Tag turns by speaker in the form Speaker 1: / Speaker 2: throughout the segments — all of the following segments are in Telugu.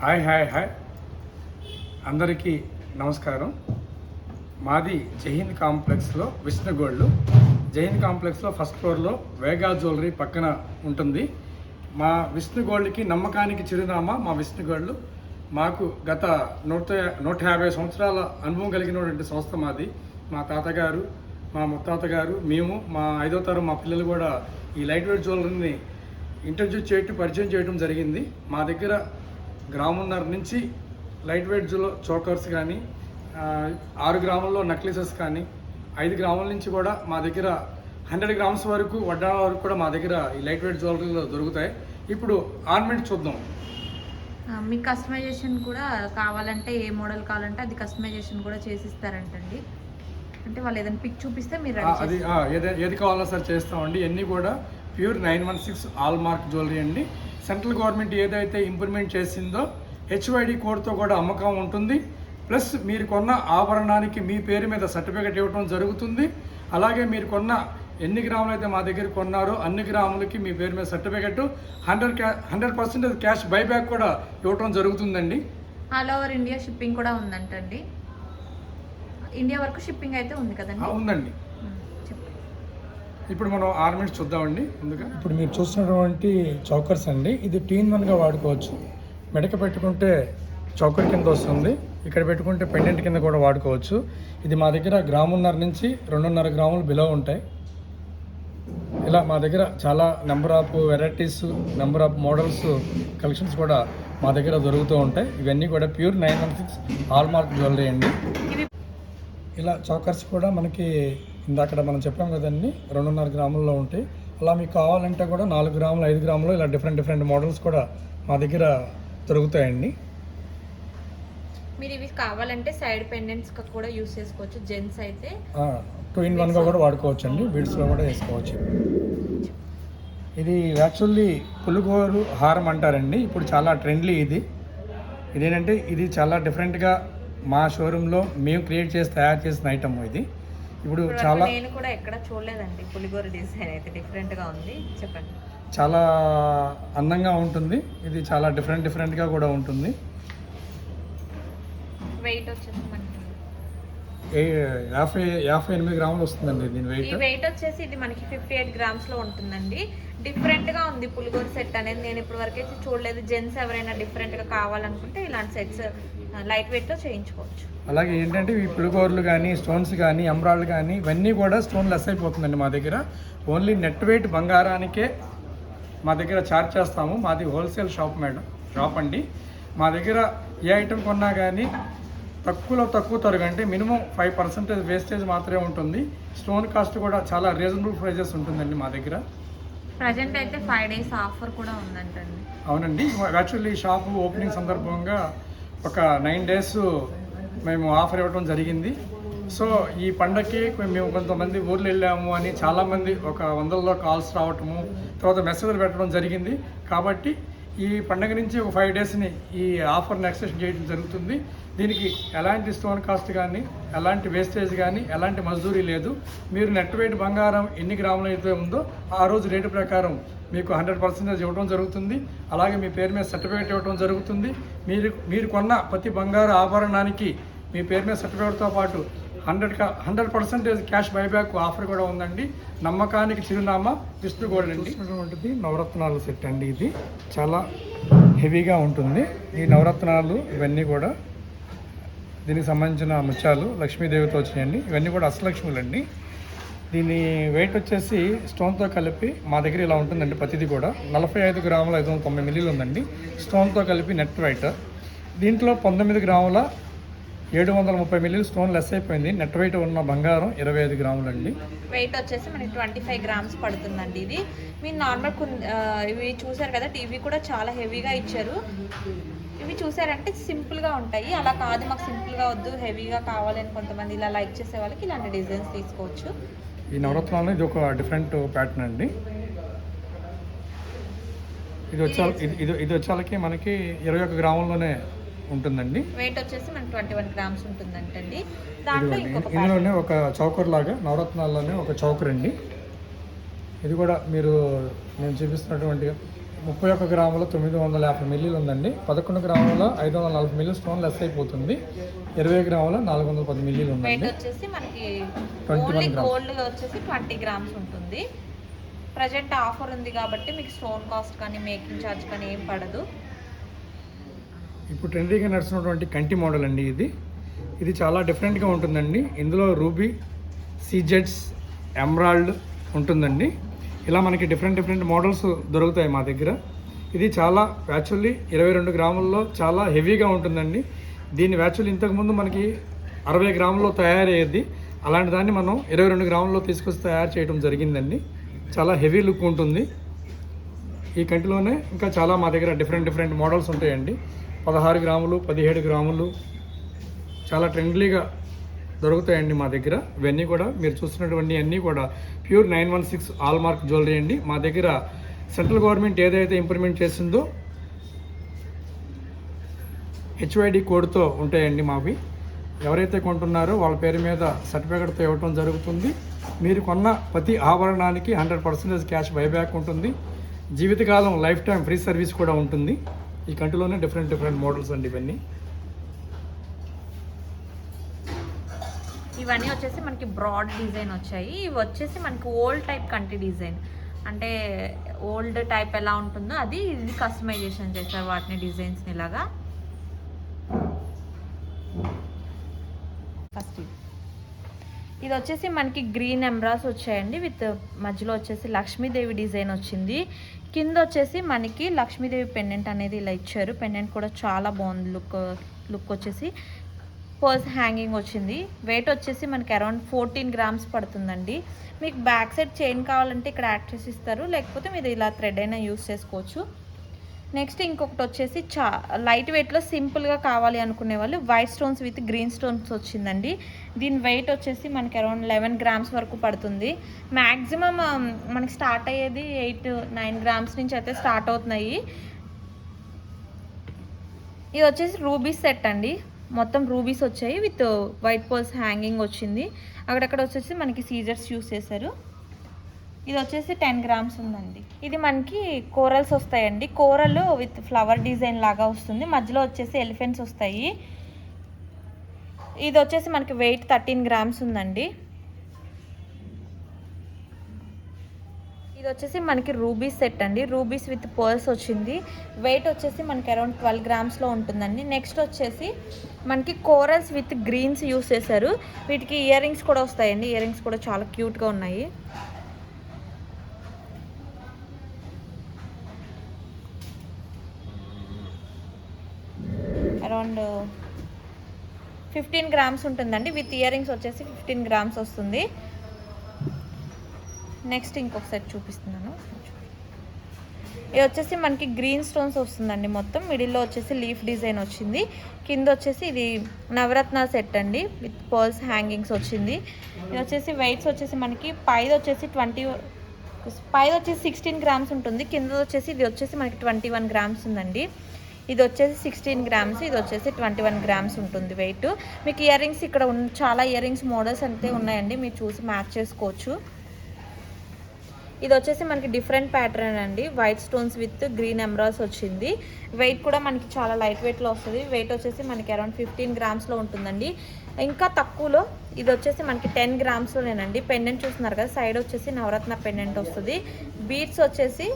Speaker 1: హాయ్ అందరికీ నమస్కారం. మాది జైన్ కాంప్లెక్స్లో విష్ణుగోల్డ్. జైన్ కాంప్లెక్స్లో ఫస్ట్ ఫ్లోర్లో వేగా జ్యువెలరీ పక్కన ఉంటుంది. మా విష్ణుగోల్డ్కి నమ్మకానికి చిరునామా మా విష్ణుగోల్డ్. మాకు గత 150 సంవత్సరాల అనుభవం కలిగినటువంటి సంస్థ మాది. మా తాతగారు, మా ముత్తాతగారు, మేము, మా 5వ తరం మా పిల్లలు కూడా ఈ లైట్ వెయిట్ జ్యువెలరీని ఇంట్రడ్యూస్ చేయటం, పరిచయం చేయడం జరిగింది. మా దగ్గర గ్రామున్నర నుంచి లైట్ వెయిట్ చోకర్స్ కానీ, 6 గ్రాముల్లో నక్లెసెస్ కానీ, 5 గ్రాముల నుంచి కూడా మా దగ్గర 100 గ్రామ్స్ వరకు, వడ్డాల వరకు కూడా మా దగ్గర ఈ లైట్ వెయిట్ జ్యువెలరీలో దొరుకుతాయి. ఇప్పుడు ఆర్నమెంట్ చూద్దాం.
Speaker 2: మీ కస్టమైజేషన్ కూడా కావాలంటే, ఏ మోడల్ కావాలంటే అది కస్టమైజేషన్ కూడా చేసిస్తారంటండి. అంటే వాళ్ళు ఏదైనా పిక్ చూపిస్తే మీరు
Speaker 1: అది ఏది కావాలో సార్ చేస్తామండి. ఇవన్నీ కూడా ప్యూర్ 916 ఆల్ మార్క్ జ్యువెలరీ అండి. సెంట్రల్ గవర్నమెంట్ ఏదైతే ఇంప్లిమెంట్ చేసిందో HYD కోడ్తో కూడా అమ్మకం ఉంటుంది. ప్లస్ మీరు కొన్న ఆభరణానికి మీ పేరు మీద సర్టిఫికేట్ ఇవ్వడం జరుగుతుంది. అలాగే మీరు కొన్న ఎన్ని గ్రాములు అయితే మా దగ్గర కొన్నారో అన్ని గ్రాములకి మీ పేరు మీద సర్టిఫికేట్ 100% క్యాష్ బైబ్యాక్ కూడా ఇవ్వడం జరుగుతుందండి.
Speaker 2: ఆల్ ఓవర్ ఇండియా షిప్పింగ్ కూడా ఉందంటండి. ఇండియా వరకు షిప్పింగ్ అయితే ఉంది కదండి?
Speaker 1: ఉందండి. ఇప్పుడు మనం ఆర్నమెంట్స్ చూద్దామండి. ముందుగా ఇప్పుడు మీరు చూస్తున్నటువంటి చౌకర్స్ అండి. ఇది 2-in-1గా వాడుకోవచ్చు. మెడక పెట్టుకుంటే చౌకర్ కింద వస్తుంది, ఇక్కడ పెట్టుకుంటే పెండెంట్ కింద కూడా వాడుకోవచ్చు. ఇది మా దగ్గర గ్రామున్నర నుంచి 2.5 గ్రాములు బిలో ఉంటాయి. ఇలా మా దగ్గర చాలా number of varieties, number of models, collections కూడా మా దగ్గర దొరుకుతూ ఉంటాయి. ఇవన్నీ కూడా ప్యూర్ 916 ఆల్ మార్క్ జ్యువెలరీ అండి. ఇలా చౌకర్స్ కూడా మనకి ఇందాక మనం చెప్పాం కదండి, 2.5 గ్రాముల్లో ఉంటాయి. అలా మీకు కావాలంటే కూడా 4 గ్రాములు, 5 గ్రాములు ఇలా డిఫరెంట్ మోడల్స్ కూడా మా దగ్గర దొరుకుతాయండి.
Speaker 2: మీరు ఇవి కావాలంటే సైడ్ పెండెంట్స్ కూడా యూస్ చేసుకోవచ్చు. జెంట్స్ అయితే
Speaker 1: 2-in-1గా కూడా వాడుకోవచ్చు అండి. బీడ్స్లో కూడా వేసుకోవచ్చు. ఇది యాక్చువల్లీ పులిగోరు హారం అంటారండి. ఇప్పుడు చాలా ట్రెండ్లీ ఇదేంటంటే ఇది చాలా డిఫరెంట్గా మా షోరూంలో మేము క్రియేట్ చేసి తయారు చేసిన ఐటమ్ ఇది. ఇప్పుడు చాలా,
Speaker 2: నేను కూడా ఎక్కడ చూడలేదండి పులిగోరు డిజైన్ అయితే డిఫరెంట్గా ఉంది. చెప్పండి.
Speaker 1: చాలా అందంగా ఉంటుంది. ఇది చాలా డిఫరెంట్గా కూడా ఉంటుంది.
Speaker 2: వెయిట్ వచ్చేసి మనకి
Speaker 1: 58 గ్రాములు వస్తుందండి దీని వెయిట్.
Speaker 2: ఈ వెయిట్ వచ్చేసి ఇది మనకి 58 గ్రామ్స్లో ఉంటుందండి. డిఫరెంట్గా ఉంది పులిగోరు సెట్ అనేది. నేను ఇప్పటి వరకు అయితే చూడలేదు. జెంట్స్ ఎవరైనా డిఫరెంట్గా కావాలనుకుంటే ఇలాంటి సెట్స్ లైట్ వెయిట్లో చేయించుకోవచ్చు.
Speaker 1: అలాగే ఏంటంటే ఈ పులిగోర్లు కానీ, స్టోన్స్ కానీ, ఎంబ్రాయిడ్ కానీ ఇవన్నీ కూడా స్టోన్ లెస్ అయిపోతుందండి మా దగ్గర. ఓన్లీ నెట్ వెయిట్ బంగారానికే మా దగ్గర ఛార్జ్ చేస్తాము. మాది హోల్సేల్ షాప్ అండి. మా దగ్గర ఏ ఐటెం కొన్నా కానీ తక్కువ తరగ అంటే మినిమం 5% వేస్టేజ్ మాత్రమే ఉంటుంది. స్టోన్ కాస్ట్ కూడా చాలా రీజనబుల్ ప్రైజెస్ ఉంటుందండి మా దగ్గర.
Speaker 2: ప్రజెంట్ అయితే 5 days ఆఫర్ కూడా ఉందంటండి.
Speaker 1: అవునండి. యాక్చువల్లీ షాప్ ఓపెనింగ్ సందర్భంగా ఒక 9 days మేము ఆఫర్ ఇవ్వడం జరిగింది. సో ఈ పండగకి మేము కొంతమంది ఊర్లు వెళ్ళాము అని చాలామంది ఒక 100లో కాల్స్ రావటము, తర్వాత మెసేజ్లు పెట్టడం జరిగింది. కాబట్టి ఈ పండగ నుంచి ఒక 5 daysని ఈ ఆఫర్ని ఎక్స్టెండ్ చేయడం జరుగుతుంది. దీనికి ఎలాంటి స్టోన్ కాస్ట్ కానీ, ఎలాంటి వేస్టేజ్ కానీ, ఎలాంటి మజదూరీ లేదు. మీరు నెట్ వెయిట్ బంగారం ఎన్ని గ్రాములు అయితే ఉందో ఆ రోజు రేటు ప్రకారం మీకు 100% ఇవ్వడం జరుగుతుంది. అలాగే మీ పేరు మీద సర్టిఫికేట్ ఇవ్వడం జరుగుతుంది. మీరు కొన్న ప్రతి బంగారు ఆభరణానికి మీ పేరు మీద సర్టిఫికేట్తో పాటు 100% క్యాష్ బైబ్యాక్ ఆఫర్ కూడా ఉందండి. నమ్మకానికి చిరునామా విష్ణుగోల్డ్ అండి. చూసినటువంటిది నవరత్నాలు సెట్ అండి. ఇది చాలా హెవీగా ఉంటుంది. ఈ నవరత్నాలు ఇవన్నీ కూడా దీనికి సంబంధించిన ముత్యాలు లక్ష్మీదేవితో వచ్చినాయండి. ఇవన్నీ కూడా అష్టలక్ష్ములు అండి. దీని వెయిట్ వచ్చేసి స్టోన్తో కలిపి మా దగ్గర ఇలా ఉంటుందండి. ప్రతిదీ కూడా 45 గ్రాముల 590 మిల్లీలు ఉందండి. స్టోన్తో కలిపి నెట్ వెయిట్. దీంట్లో 19 గ్రాముల 730 మిల్లీలు స్టోన్ లెస్ అయిపోయింది. నెట్ వెయిట్ ఉన్న బంగారం 25 గ్రాములు అండి.
Speaker 2: వెయిట్ వచ్చేసి మనకి 25 గ్రామ్స్ పడుతుందండి. ఇది మీరు నార్మల్ ఇవి చూసారు కదా, టీవీ కూడా చాలా హెవీగా ఇచ్చారు. ఇవి చూసారంటే సింపుల్గా ఉంటాయి. అలా కాదు, మాకు సింపుల్గా వద్దు, హెవీగా కావాలని కొంతమంది ఇలా లైక్ చేసే వాళ్ళకి ఇలాంటి డిజైన్స్ తీసుకోవచ్చు.
Speaker 1: ఈ నవరత్నాలు ఇది ఒక డిఫరెంట్ ప్యాటర్న్ అండి. ఇది వచ్చేళ్ళకి మనకి 21 గ్రాముల్లోనే ఉంటుందండి.
Speaker 2: వెయిట్ వచ్చేసి మనకి 21 గ్రామ్స్ ఉంటుందంటండి.
Speaker 1: ఇందులోనే ఒక చౌకర్ లాగా నవరత్నాల్లోనే ఒక చౌకర్ అండి. ఇది కూడా నేను చూపిస్తున్నటువంటి 31 గ్రాముల 950 మిల్లీలు ఉందండి. 11 గ్రాముల 540 మిల్లీ స్టోన్ లెస్ అయిపోతుంది. 20 గ్రాముల 410 మిల్లీలు
Speaker 2: వెయిట్
Speaker 1: ఉందండి.
Speaker 2: వచ్చేసి మనకి
Speaker 1: 21
Speaker 2: ఓన్లీ
Speaker 1: grams.
Speaker 2: గోల్డ్ వచ్చేసి 20 గ్రామ్స్ ఉంటుంది. ప్రజెంట్ ఆఫర్ ఉంది కాబట్టి మీకు స్టోన్ కాస్ట్ కానీ మేకింగ్ ఛార్జ్ కానీ ఏం పడదు.
Speaker 1: ఇప్పుడు ట్రెండీగా నడుస్తున్నటువంటి కంటి మోడల్ అండి ఇది చాలా డిఫరెంట్గా ఉంటుందండి. ఇందులో రూబీ, సీజెట్స్, ఎమరాల్డ్ ఉంటుందండి. ఇలా మనకి డిఫరెంట్ మోడల్స్ దొరుకుతాయి మా దగ్గర. ఇది చాలా యాక్చువల్లీ 22 గ్రాముల్లో చాలా హెవీగా ఉంటుందండి. దీన్ని యాక్చువల్లీ ఇంతకుముందు మనకి 60 గ్రాముల్లో తయారయ్యేది. అలాంటి దాన్ని మనం 22 గ్రాముల్లో తీసుకొచ్చి తయారు చేయడం జరిగిందండి. చాలా హెవీ లుక్ ఉంటుంది. ఈ కంటిలోనే ఇంకా చాలా మా దగ్గర డిఫరెంట్ మోడల్స్ ఉంటాయండి. 16 గ్రాములు, 17 గ్రాములు చాలా ట్రెండ్లీగా దొరుకుతాయండి మా దగ్గర. ఇవన్నీ కూడా మీరు చూస్తున్నటువంటి అన్నీ కూడా ప్యూర్ 916 ఆల్ మార్క్ జ్యువెలరీ అండి. మా దగ్గర సెంట్రల్ గవర్నమెంట్ ఏదైతే ఇంప్లిమెంట్ చేసిందో HYD కోడ్తో ఉంటాయండి మావి. ఎవరైతే కొంటున్నారో వాళ్ళ పేరు మీద సర్టిఫికేట్తో ఇవ్వటం జరుగుతుంది. మీరు కొన్న ప్రతి ఆభరణానికి 100% క్యాష్ బైబ్యాక్ ఉంటుంది. జీవితకాలం లైఫ్ టైం ఫ్రీ సర్వీస్ కూడా ఉంటుంది. ఈ కంటిలోనే డిఫరెంట్ మోడల్స్ అండి
Speaker 2: ఇవన్నీ వచ్చేసి మనకి బ్రాడ్ డిజైన్ వచ్చాయి. ఇవి వచ్చేసి మనకి ఓల్డ్ టైప్ కంటి డిజైన్, అంటే ఓల్డ్ టైప్ ఎలా ఉంటుందో ఇది కస్టమైజేషన్ చేశారు వాటిని డిజైన్స్ని ఇలాగా. ఫస్ట్ ఇది వచ్చేసి మనకి గ్రీన్ ఎమరాల్స్ వచ్చాయండి. విత్ మధ్యలో వచ్చేసి లక్ష్మీదేవి డిజైన్ వచ్చింది. కింద వచ్చేసి మనకి లక్ష్మీదేవి పెండెంట్ అనేది ఇలా ఇచ్చారు. పెండెంట్ కూడా చాలా బాగుంది. లుక్ వచ్చేసి పర్స్ హ్యాంగింగ్ వచ్చింది. వెయిట్ వచ్చేసి మనకి అరౌండ్ 14 గ్రామ్స్ పడుతుందండి. మీకు బ్యాక్ సైడ్ చైన్ కావాలంటే ఇక్కడ యాడ్ చేసి ఇస్తారు, లేకపోతే మీరు ఇలా థ్రెడ్ అయినా యూస్ చేసుకోవచ్చు. నెక్స్ట్ ఇంకొకటి వచ్చేసి లైట్ వెయిట్లో సింపుల్గా కావాలి అనుకునే వాళ్ళు white stones with green stones వచ్చిందండి. దీని వెయిట్ వచ్చేసి మనకి అరౌండ్ 11 గ్రామ్స్ వరకు పడుతుంది. మ్యాక్సిమం మనకి స్టార్ట్ అయ్యేది 8-9 గ్రామ్స్ నుంచి అయితే స్టార్ట్ అవుతున్నాయి. ఇది వచ్చేసి రూబీస్ సెట్ అండి. మొత్తం రూబీస్ వచ్చాయి విత్ వైట్ పర్ల్స్ హ్యాంగింగ్ వచ్చింది. అక్కడక్కడ వచ్చేసి మనకి సీజర్స్ యూస్ చేశారు. ఇది వచ్చేసి 10 గ్రామ్స్ ఉందండి. ఇది మనకి కోరల్స్ వస్తాయండి. కోరల్ విత్ ఫ్లవర్ డిజైన్ లాగా వస్తుంది. మధ్యలో వచ్చేసి ఎలిఫెంట్స్ వస్తాయి. ఇది వచ్చేసి మనకి వెయిట్ 13 గ్రామ్స్ ఉందండి. ఇది వచ్చేసి మనకి రూబీస్ సెట్ అండి. రూబీస్ విత్ పర్ల్స్ వచ్చింది. వెయిట్ వచ్చేసి మనకి అరౌండ్ 12 గ్రామ్స్లో ఉంటుందండి. నెక్స్ట్ వచ్చేసి మనకి కోరల్స్ విత్ గ్రీన్స్ యూస్ చేశారు. వీటికి ఇయర్ రింగ్స్ కూడా వస్తాయండి. ఇయర్ రింగ్స్ కూడా చాలా క్యూట్గా ఉన్నాయి. అరౌండ్ 15 గ్రామ్స్ ఉంటుందండి. విత్ ఇయర్ రింగ్స్ వచ్చేసి 15 గ్రామ్స్ వస్తుంది. నెక్స్ట్ ఇంకొక సెట్ చూపిస్తున్నాను. ఇది వచ్చేసి మనకి గ్రీన్ స్టోన్స్ వస్తుందండి. మొత్తం మిడిల్లో వచ్చేసి లీఫ్ డిజైన్ వచ్చింది. కింద వచ్చేసి ఇది నవరత్న సెట్ అండి విత్ పర్ల్స్ హ్యాంగింగ్స్ వచ్చింది. ఇది వచ్చేసి వెయిట్స్ వచ్చేసి మనకి పైది వచ్చేసి 16 గ్రామ్స్ ఉంటుంది. కింద వచ్చేసి ఇది వచ్చేసి మనకి 21 గ్రామ్స్ ఉందండి. ఇది వచ్చేసి 16 గ్రామ్స్, ఇది వచ్చేసి 21 గ్రామ్స్ ఉంటుంది వెయిట్. మీకు ఇయర్ రింగ్స్ ఇక్కడ చాలా ఇయర్ రింగ్స్ మోడల్స్ అయితే ఉన్నాయండి, మీరు చూసి మ్యాచ్ చేసుకోవచ్చు. ఇది వచ్చేసి మనకి డిఫరెంట్ ప్యాటర్న్ అండి. White stones with green emeralds వచ్చింది. వెయిట్ కూడా మనకి చాలా లైట్ వెయిట్లో వస్తుంది. వెయిట్ వచ్చేసి మనకి అరౌండ్ 15 గ్రామ్స్లో ఉంటుందండి. ఇంకా తక్కువలో ఇది వచ్చేసి మనకి 10 గ్రామ్స్లోనేనండి. పెండెంట్ చూస్తున్నారు కదా, సైడ్ వచ్చేసి నవరత్న పెండెంట్ వస్తుంది. బీడ్స్ వచ్చేసి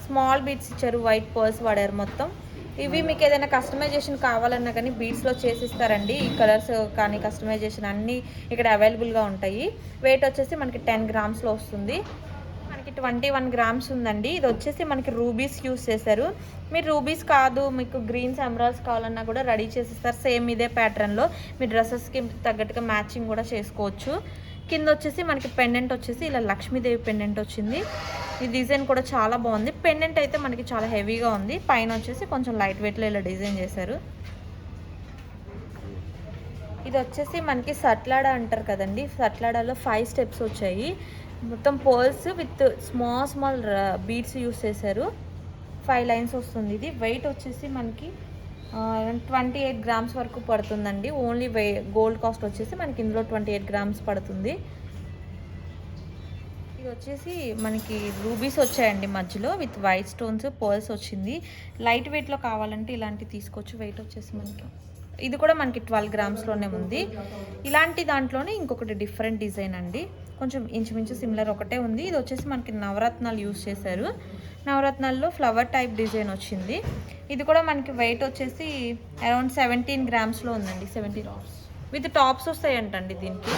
Speaker 2: స్మాల్ బీడ్స్ ఇచ్చారు, వైట్ పర్ల్స్ వాడారు మొత్తం. ఇవి మీకు ఏదైనా కస్టమైజేషన్ కావాలన్నా కానీ బీడ్స్లో చేసిస్తారండి. ఈ కలర్స్ కానీ కస్టమైజేషన్ అన్నీ ఇక్కడ అవైలబుల్గా ఉంటాయి. వెయిట్ వచ్చేసి మనకి 10 గ్రామ్స్లో వస్తుంది. మనకి 21 గ్రామ్స్ ఉందండి. ఇది వచ్చేసి మనకి రూబీస్ యూస్ చేశారు. మీరు రూబీస్ కాదు, మీకు గ్రీన్స్ ఎమరాల్డ్స్ కావాలన్నా కూడా రెడీ చేసిస్తారు. సేమ్ ఇదే ప్యాటర్న్లో మీ డ్రెస్సెస్కి తగ్గట్టుగా మ్యాచింగ్ కూడా చేసుకోవచ్చు. కింద వచ్చేసి మనకి పెండెంట్ వచ్చేసి ఇలా లక్ష్మీదేవి పెండెంట్ వచ్చింది. ఈ డిజైన్ కూడా చాలా బాగుంది. పెండెంట్ అయితే మనకి చాలా హెవీగా ఉంది. పైన వచ్చేసి కొంచెం లైట్ వెయిట్లో ఇలా డిజైన్ చేశారు. ఇది వచ్చేసి మనకి సట్లాడ అంటారు కదండి, సట్లాడలో 5 స్టెప్స్ వచ్చాయి. మొత్తం pearls with small beads use చేశారు. 5 లైన్స్ వస్తుంది. ఇది వెయిట్ వచ్చేసి మనకి 28 గ్రామ్స్ వరకు పడుతుందండి. ఓన్లీ గోల్డ్ కాస్ట్ వచ్చేసి మనకి ఇందులో 28 గ్రామ్స్ పడుతుంది. ఇది వచ్చేసి మనకి రూబీస్ వచ్చాయండి మధ్యలో విత్ వైట్ స్టోన్స్ పర్ల్స్ వచ్చింది. లైట్ వెయిట్లో కావాలంటే ఇలాంటివి తీసుకోవచ్చు. వెయిట్ వచ్చేసి మనకి ఇది కూడా మనకి 12 గ్రామ్స్లోనే ఉంది. ఇలాంటి దాంట్లోనే ఇంకొకటి డిఫరెంట్ డిజైన్ అండి, కొంచెం ఇంచుమించు సిమిలర్ ఒకటే ఉంది. ఇది వచ్చేసి మనకి నవరత్నాలు యూస్ చేశారు. నవరత్నాల్లో ఫ్లవర్ టైప్ డిజైన్ వచ్చింది. ఇది కూడా మనకి వెయిట్ వచ్చేసి అరౌండ్ 17 గ్రామ్స్లో ఉందండి. 17 విత్ టాప్స్ వస్తాయంటండి దీనికి.